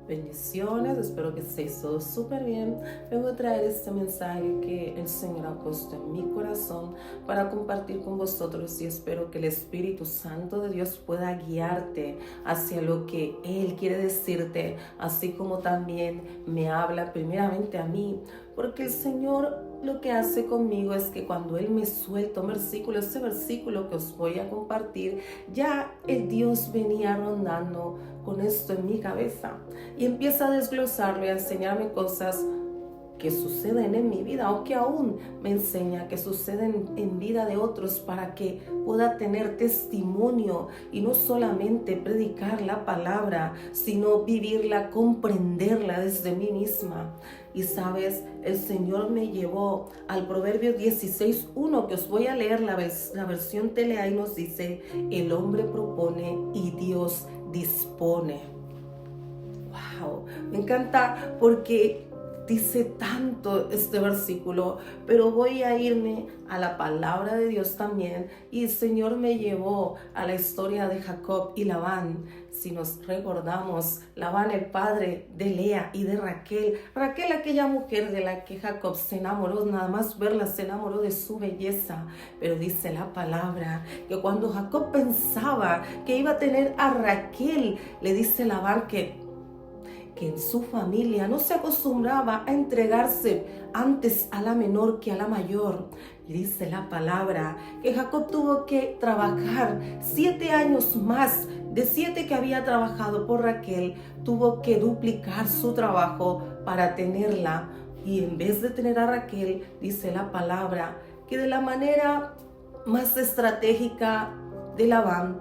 Bendiciones, espero que estéis todos súper bien. Vengo a traer este mensaje que el Señor ha puesto en mi corazón para compartir con vosotros y espero que el Espíritu Santo de Dios pueda guiarte hacia lo que Él quiere decirte, así como también me habla primeramente a mí, porque el Señor lo que hace conmigo es que cuando Él me suelta un versículo, ese versículo que os voy a compartir, ya el Dios venía rondando con esto en mi cabeza y empieza a desglosarlo y a enseñarme cosas que suceden en mi vida o que aún me enseña que suceden en vida de otros para que pueda tener testimonio y no solamente predicar la palabra, sino vivirla, comprenderla desde mí misma. Y sabes, el Señor me llevó al Proverbio 16:1 que os voy a leer la versión Telea y nos dice: el hombre propone y Dios dispone. Wow, me encanta porque dice tanto este versículo, pero voy a irme a la palabra de Dios también. Y el Señor me llevó a la historia de Jacob y Labán. Si nos recordamos, Labán, el padre de Lea y de Raquel. Raquel, aquella mujer de la que Jacob se enamoró, nada más verla se enamoró de su belleza. Pero dice la palabra que cuando Jacob pensaba que iba a tener a Raquel, le dice Labán que en su familia no se acostumbraba a entregarse antes a la menor que a la mayor. Y dice la palabra que Jacob tuvo que trabajar 7 años más. De 7 que había trabajado por Raquel, tuvo que duplicar su trabajo para tenerla. Y en vez de tener a Raquel, dice la palabra que de la manera más estratégica de Labán,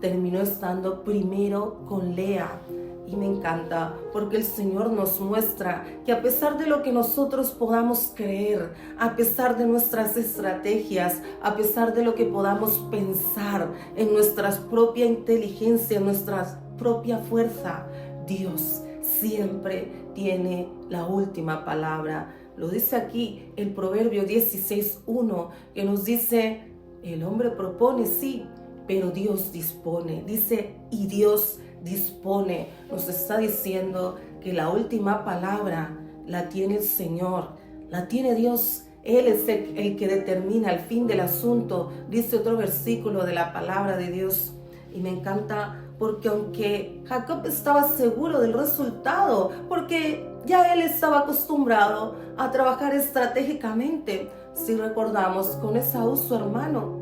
terminó estando primero con Lea. Y me encanta porque el Señor nos muestra que a pesar de lo que nosotros podamos creer, a pesar de nuestras estrategias, a pesar de lo que podamos pensar en nuestra propia inteligencia, en nuestra propia fuerza, Dios siempre tiene la última palabra. Lo dice aquí el Proverbio 16:1 que nos dice: el hombre propone, sí, pero Dios dispone. Dice, y Dios dispone. Nos está diciendo que la última palabra la tiene el Señor, la tiene Dios. Él es el que determina el fin del asunto, dice otro versículo de la palabra de Dios. Y me encanta porque aunque Jacob estaba seguro del resultado, porque ya él estaba acostumbrado a trabajar estratégicamente, si recordamos, con Esaú, su hermano,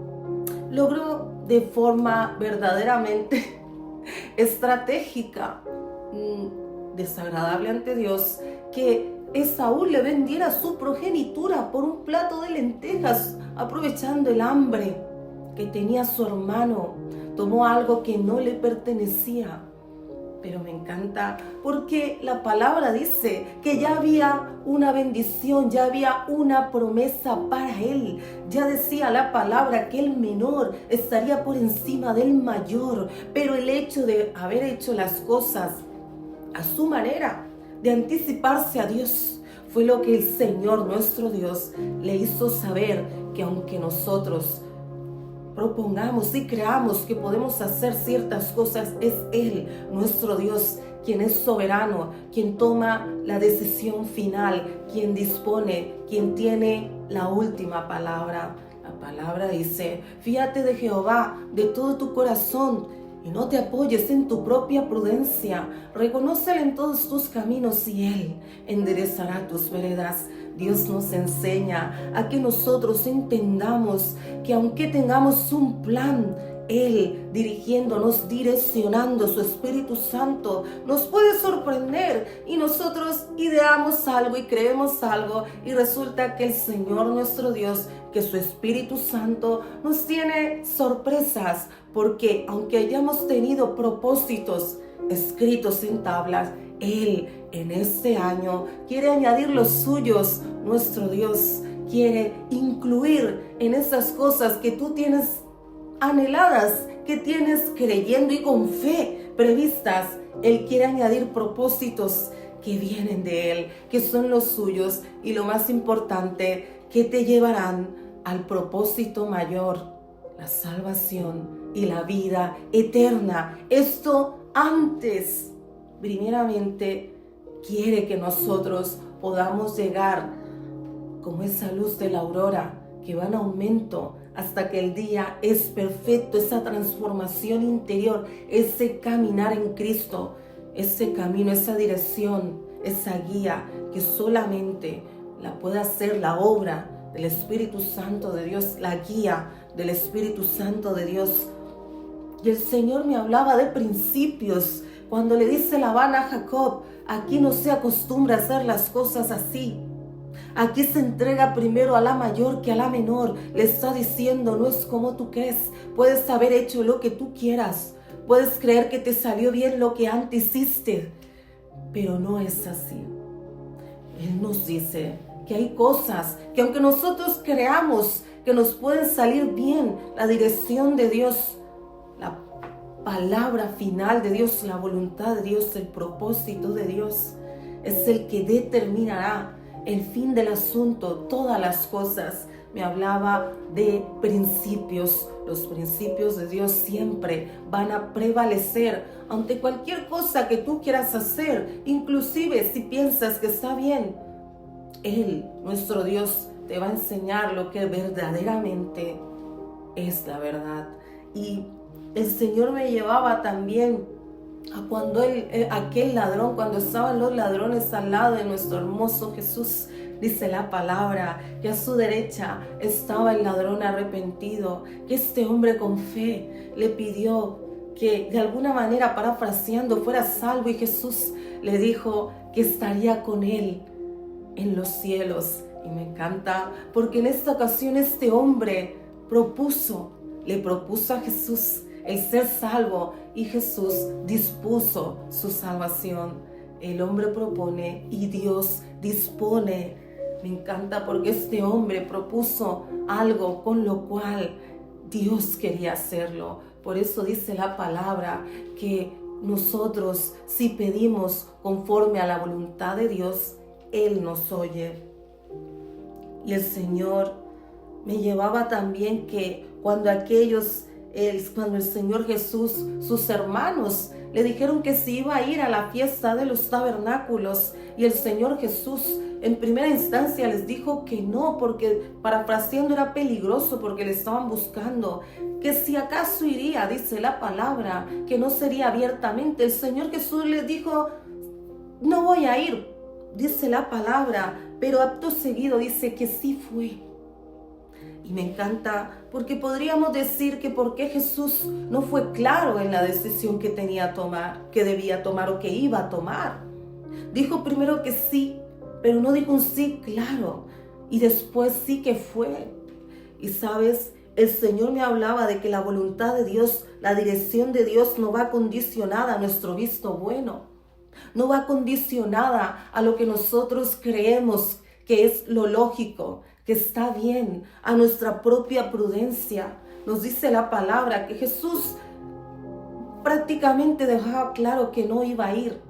logró de forma verdaderamente estratégica, desagradable ante Dios, que Esaú le vendiera su progenitura por un plato de lentejas, aprovechando el hambre que tenía su hermano. Tomó algo que no le pertenecía. Pero me encanta porque la palabra dice que ya había una bendición, ya había una promesa para él. Ya decía la palabra que el menor estaría por encima del mayor. Pero el hecho de haber hecho las cosas a su manera, de anticiparse a Dios, fue lo que el Señor nuestro Dios le hizo saber que aunque nosotros propongamos y creamos que podemos hacer ciertas cosas, es Él, nuestro Dios, quien es soberano, quien toma la decisión final, quien dispone, quien tiene la última palabra. La palabra dice: fíate de Jehová de todo tu corazón y no te apoyes en tu propia prudencia. Reconócele en todos tus caminos y Él enderezará tus veredas. Dios nos enseña a que nosotros entendamos que aunque tengamos un plan, Él dirigiéndonos, direccionando, su Espíritu Santo nos puede sorprender y nosotros ideamos algo y creemos algo y resulta que el Señor nuestro Dios, que su Espíritu Santo nos tiene sorpresas, porque aunque hayamos tenido propósitos escritos en tablas, Él en este año quiere añadir los suyos. Nuestro Dios quiere incluir en esas cosas que tú tienes anheladas, que tienes creyendo y con fe previstas. Él quiere añadir propósitos que vienen de Él, que son los suyos y lo más importante, que te llevarán al propósito mayor, la salvación y la vida eterna. Esto antes primeramente quiere que nosotros podamos llegar como esa luz de la aurora que va en aumento hasta que el día es perfecto, esa transformación interior, ese caminar en Cristo, ese camino, esa dirección, esa guía que solamente la puede hacer la obra del Espíritu Santo de Dios, la guía del Espíritu Santo de Dios. Y el Señor me hablaba de principios, cuando le dice Labán a Jacob, aquí no se acostumbra a hacer las cosas así. Aquí se entrega primero a la mayor que a la menor. Le está diciendo, no es como tú crees. Puedes haber hecho lo que tú quieras. Puedes creer que te salió bien lo que antes hiciste. Pero no es así. Él nos dice que hay cosas que aunque nosotros creamos que nos pueden salir bien, la dirección de Dios, la palabra final de Dios, la voluntad de Dios, el propósito de Dios, es el que determinará el fin del asunto, todas las cosas. Me hablaba de principios. Los principios de Dios siempre van a prevalecer ante cualquier cosa que tú quieras hacer, inclusive si piensas que está bien. Él, nuestro Dios, te va a enseñar lo que verdaderamente es la verdad. Y el Señor me llevaba también a cuando aquel ladrón, cuando estaban los ladrones al lado de nuestro hermoso Jesús, dice la palabra que a su derecha estaba el ladrón arrepentido, que este hombre con fe le pidió que de alguna manera, parafraseando, fuera salvo, y Jesús le dijo que estaría con él en los cielos. Y me encanta porque en esta ocasión este hombre le propuso a Jesús el ser salvo, y Jesús dispuso su salvación. El hombre propone y Dios dispone. Me encanta porque este hombre propuso algo con lo cual Dios quería hacerlo. Por eso dice la palabra que nosotros, si pedimos conforme a la voluntad de Dios, Él nos oye. Y el Señor me llevaba también que cuando el Señor Jesús, sus hermanos le dijeron que se iba a ir a la fiesta de los tabernáculos, y el Señor Jesús en primera instancia les dijo que no, porque parafraseando era peligroso, porque le estaban buscando, que si acaso iría, dice la palabra, que no sería abiertamente. El Señor Jesús les dijo, no voy a ir, dice la palabra, pero acto seguido dice que sí fue. Y me encanta porque podríamos decir que por qué Jesús no fue claro en la decisión que debía tomar o que iba a tomar. Dijo primero que sí, pero no dijo un sí claro, y después sí que fue. Y sabes, el Señor me hablaba de que la voluntad de Dios, la dirección de Dios no va condicionada a nuestro visto bueno, no va condicionada a lo que nosotros creemos que es lo lógico, que está bien, a nuestra propia prudencia. Nos dice la palabra que Jesús prácticamente dejaba claro que no iba a ir,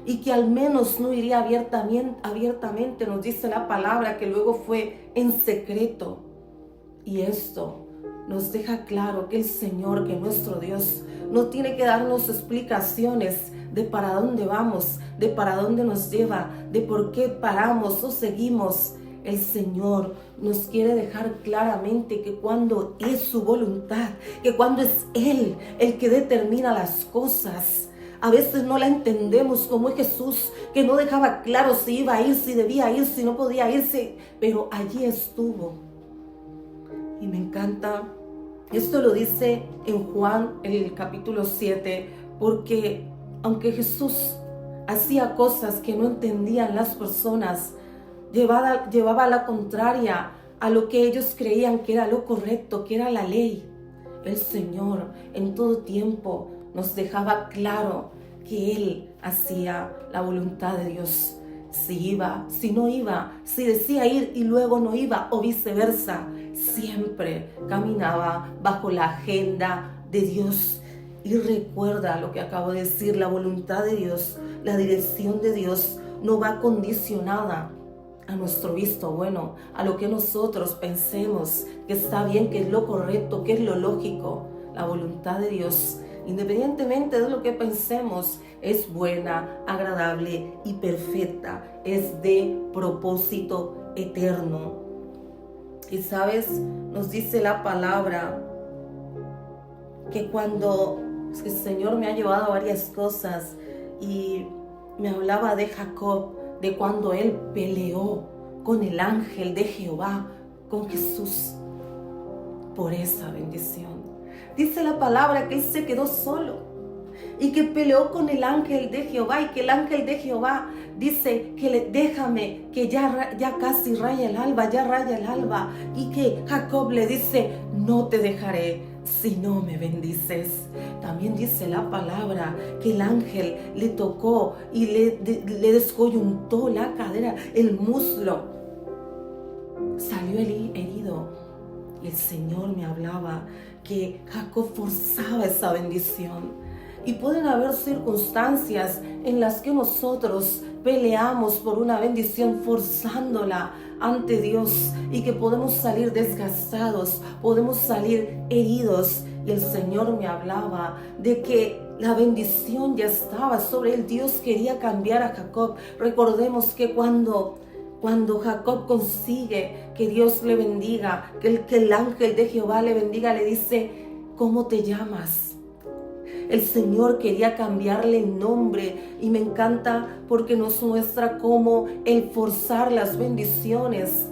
y que al menos no iría abiertamente. Nos dice la palabra que luego fue en secreto. Y esto nos deja claro que el Señor, que nuestro Dios, no tiene que darnos explicaciones de para dónde vamos, de para dónde nos lleva, de por qué paramos o seguimos. El Señor nos quiere dejar claramente que cuando es su voluntad, que cuando es Él el que determina las cosas, a veces no la entendemos, como es Jesús, que no dejaba claro si iba a ir, si debía ir, si no podía irse, pero allí estuvo. Y me encanta, esto lo dice en Juan, en el capítulo 7, porque aunque Jesús hacía cosas que no entendían las personas, llevaba a la contraria a lo que ellos creían que era lo correcto, que era la ley, el Señor en todo tiempo nos dejaba claro que Él hacía la voluntad de Dios. Si iba, si no iba, si decía ir y luego no iba, o viceversa, siempre caminaba bajo la agenda de Dios. Y recuerda lo que acabo de decir, la voluntad de Dios, la dirección de Dios no va condicionada a nuestro visto bueno, a lo que nosotros pensemos que está bien, que es lo correcto, que es lo lógico. La voluntad de Dios independientemente de lo que pensemos, es buena, agradable y perfecta, es de propósito eterno. Y sabes, nos dice la palabra que cuando el Señor me ha llevado a varias cosas y me hablaba de Jacob, de cuando él peleó con el ángel de Jehová, con Jesús, por esa bendición. Dice la palabra que él se quedó solo y que peleó con el ángel de Jehová, y que el ángel de Jehová dice que déjame, que ya casi raya el alba, ya raya el alba, y que Jacob le dice, no te dejaré si no me bendices. También dice la palabra que el ángel le tocó y le descoyuntó la cadera, el muslo, salió herido. Y el Señor me hablaba que Jacob forzaba esa bendición. Y pueden haber circunstancias en las que nosotros peleamos por una bendición forzándola ante Dios, y que podemos salir desgastados, podemos salir heridos. Y el Señor me hablaba de que la bendición ya estaba sobre él. Dios quería cambiar a Jacob. Recordemos que cuando Jacob consigue que Dios le bendiga, que el ángel de Jehová le bendiga, le dice, ¿cómo te llamas? El Señor quería cambiarle el nombre, y me encanta porque nos muestra cómo el forzar las bendiciones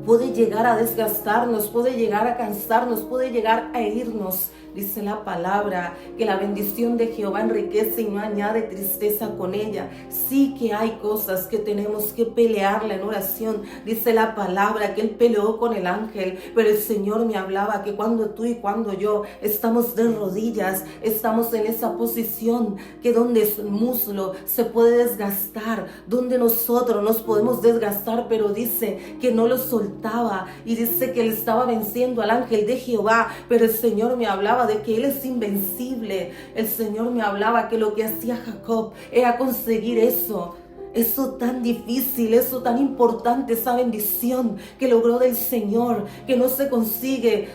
puede llegar a desgastarnos, puede llegar a cansarnos, puede llegar a herirnos. Dice la palabra que la bendición de Jehová enriquece y no añade tristeza con ella. Sí que hay cosas que tenemos que pelearla en oración. Dice la palabra que él peleó con el ángel, pero el Señor me hablaba que cuando tú y cuando yo estamos de rodillas, estamos en esa posición que donde el muslo se puede desgastar, donde nosotros nos podemos desgastar, pero dice que no lo soltaba, y dice que él estaba venciendo al ángel de Jehová, pero el Señor me hablaba de que él es invencible. El Señor me hablaba que lo que hacía Jacob era conseguir eso tan difícil, eso tan importante, esa bendición que logró del Señor, que no se consigue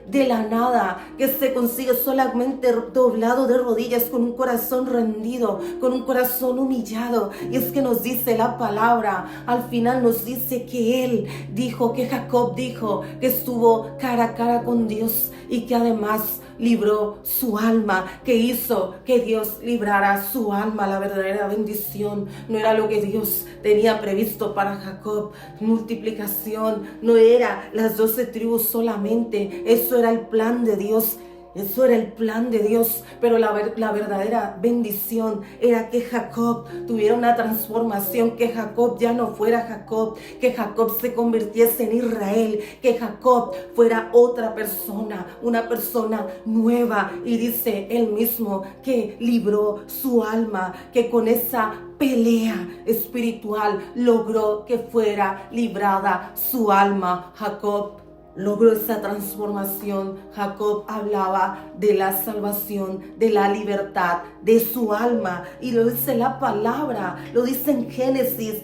de la nada, que se consigue solamente doblado de rodillas, con un corazón rendido, con un corazón humillado. Y es que nos dice la palabra, al final nos dice que Jacob dijo que estuvo cara a cara con Dios, y que además libró su alma, que hizo que Dios librara su alma. La verdadera bendición no era lo que Dios tenía previsto para Jacob. Multiplicación no era las 12 tribus solamente, eso era el plan de Dios. Eso era el plan de Dios, pero la verdadera bendición era que Jacob tuviera una transformación, que Jacob ya no fuera Jacob, que Jacob se convirtiese en Israel, que Jacob fuera otra persona, una persona nueva. Y dice él mismo que libró su alma, que con esa pelea espiritual logró que fuera librada su alma. Jacob logró esa transformación. Jacob hablaba de la salvación, de la libertad de su alma, y lo dice la palabra, lo dice en Génesis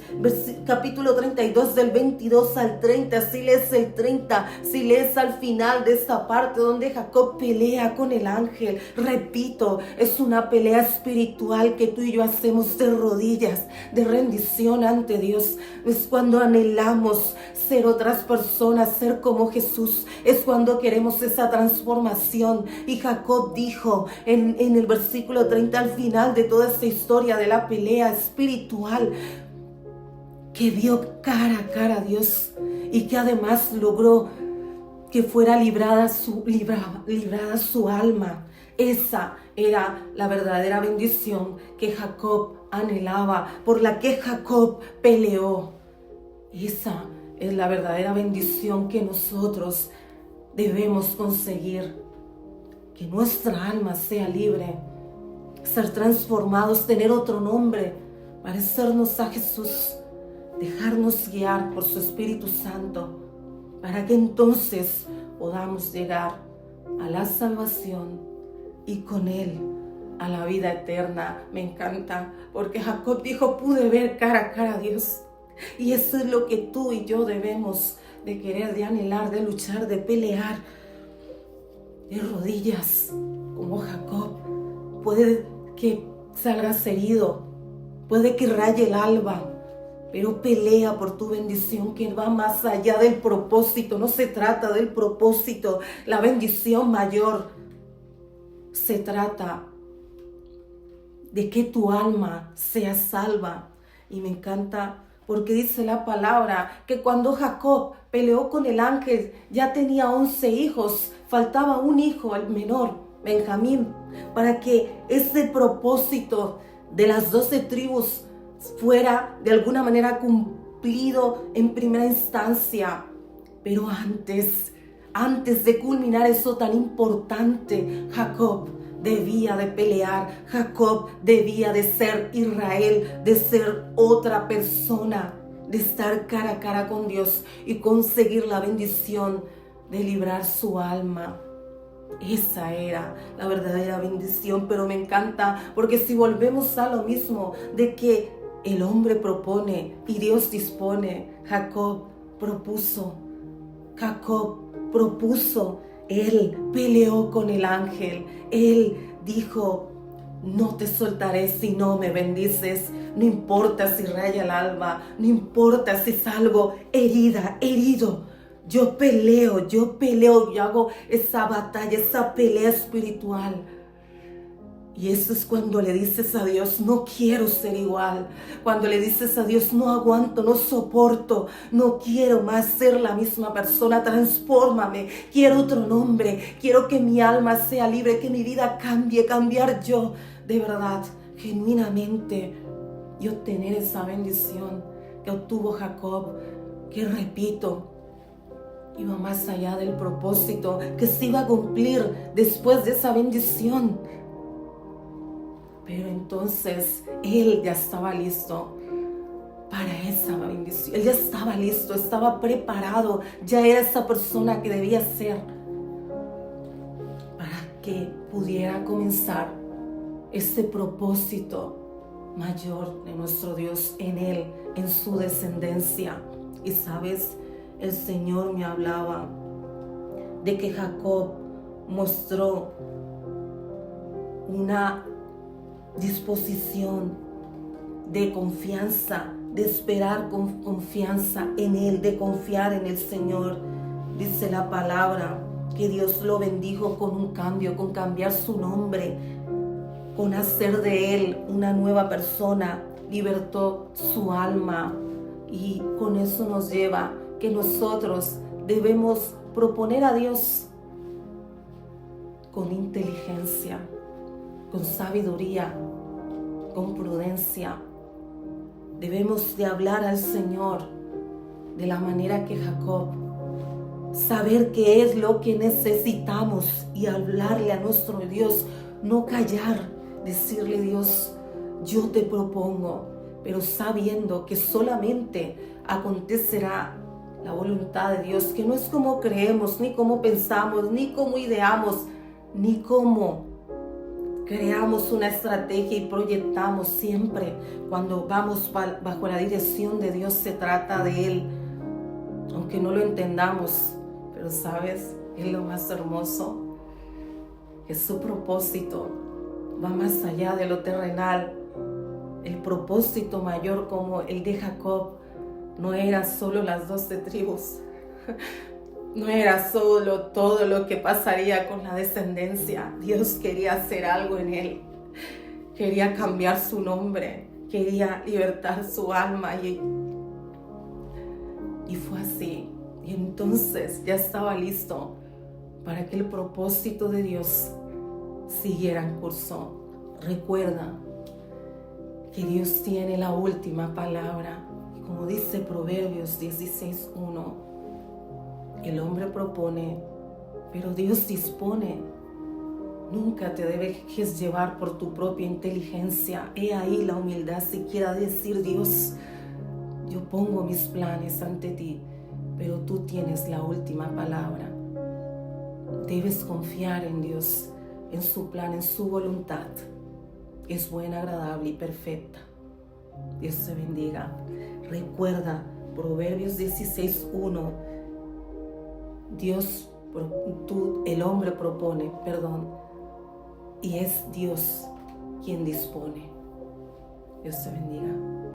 capítulo 32 del 22 al 30. Si lees el 30, si lees al final de esta parte donde Jacob pelea con el ángel, repito, es una pelea espiritual que tú y yo hacemos de rodillas, de rendición ante Dios. Es cuando anhelamos ser otras personas, ser como Jesús. Es cuando queremos esa transformación. Y Jacob dijo en el versículo 30, al final de toda esta historia de la pelea espiritual, que vio cara a cara a Dios, y que además logró que fuera librada su alma. Esa era la verdadera bendición que Jacob anhelaba, por la que Jacob peleó. Esa es la verdadera bendición que nosotros debemos conseguir. Que nuestra alma sea libre, ser transformados, tener otro nombre, parecernos a Jesús, dejarnos guiar por su Espíritu Santo, para que entonces podamos llegar a la salvación y con Él a la vida eterna. Me encanta porque Jacob dijo, pude ver cara a cara a Dios. Y eso es lo que tú y yo debemos de querer, de anhelar, de luchar, de pelear, de rodillas, como Jacob. Puede que salgas herido, puede que raye el alba, pero pelea por tu bendición que va más allá del propósito. No se trata del propósito, la bendición mayor. Se trata de que tu alma sea salva. Y me encanta porque dice la palabra que cuando Jacob peleó con el ángel ya tenía 11 hijos, faltaba un hijo, el menor, Benjamín, para que ese propósito de las 12 tribus fuera de alguna manera cumplido en primera instancia. Pero antes de culminar eso tan importante, Jacob debía de pelear. Jacob debía de ser Israel, de ser otra persona, de estar cara a cara con Dios y conseguir la bendición de librar su alma. Esa era la verdadera bendición. Pero me encanta porque si volvemos a lo mismo de que el hombre propone y Dios dispone, Jacob propuso, él peleó con el ángel, él dijo: no te soltaré si no me bendices, no importa si raya el alba, no importa si salgo herido, yo peleo, yo hago esa batalla, esa pelea espiritual. Y eso es cuando le dices a Dios: no quiero ser igual. Cuando le dices a Dios: no aguanto, no soporto, no quiero más ser la misma persona, transfórmame, quiero otro nombre, quiero que mi alma sea libre, que mi vida cambie, cambiar yo de verdad, genuinamente, y obtener esa bendición que obtuvo Jacob, que repito, iba más allá del propósito que se iba a cumplir después de esa bendición. Pero entonces él ya estaba listo para esa bendición. Él ya estaba listo, estaba preparado, ya era esa persona que debía ser para que pudiera comenzar ese propósito mayor de nuestro Dios en él, en su descendencia. Y sabes, el Señor me hablaba de que Jacob mostró una disposición de confianza, de esperar con confianza en Él, de confiar en el Señor. Dice la palabra que Dios lo bendijo con un cambio, con cambiar su nombre, con hacer de Él una nueva persona, libertó su alma. Y con eso nos lleva que nosotros debemos proponer a Dios con inteligencia, con sabiduría, con prudencia. Debemos de hablar al Señor de la manera que Jacob, saber qué es lo que necesitamos y hablarle a nuestro Dios, no callar, decirle: Dios, yo te propongo, pero sabiendo que solamente acontecerá la voluntad de Dios, que no es como creemos, ni como pensamos, ni como ideamos, ni como creamos una estrategia y proyectamos. Siempre cuando vamos bajo la dirección de Dios se trata de Él, aunque no lo entendamos. Pero sabes, es lo más hermoso, que su propósito va más allá de lo terrenal. El propósito mayor, como el de Jacob, no era solo las 12 tribus, no era solo todo lo que pasaría con la descendencia. Dios quería hacer algo en él, quería cambiar su nombre, quería libertar su alma, y fue así. Y entonces ya estaba listo para que el propósito de Dios siguiera en curso. Recuerda que Dios tiene la última palabra. Y como dice Proverbios 16:1, el hombre propone, pero Dios dispone. Nunca te dejes llevar por tu propia inteligencia. He ahí la humildad, siquiera decir: Dios, yo pongo mis planes ante ti, pero tú tienes la última palabra. Debes confiar en Dios, en su plan, en su voluntad. Es buena, agradable y perfecta. Dios te bendiga. Recuerda Proverbios 16:1. el hombre propone, y es Dios quien dispone. Dios te bendiga.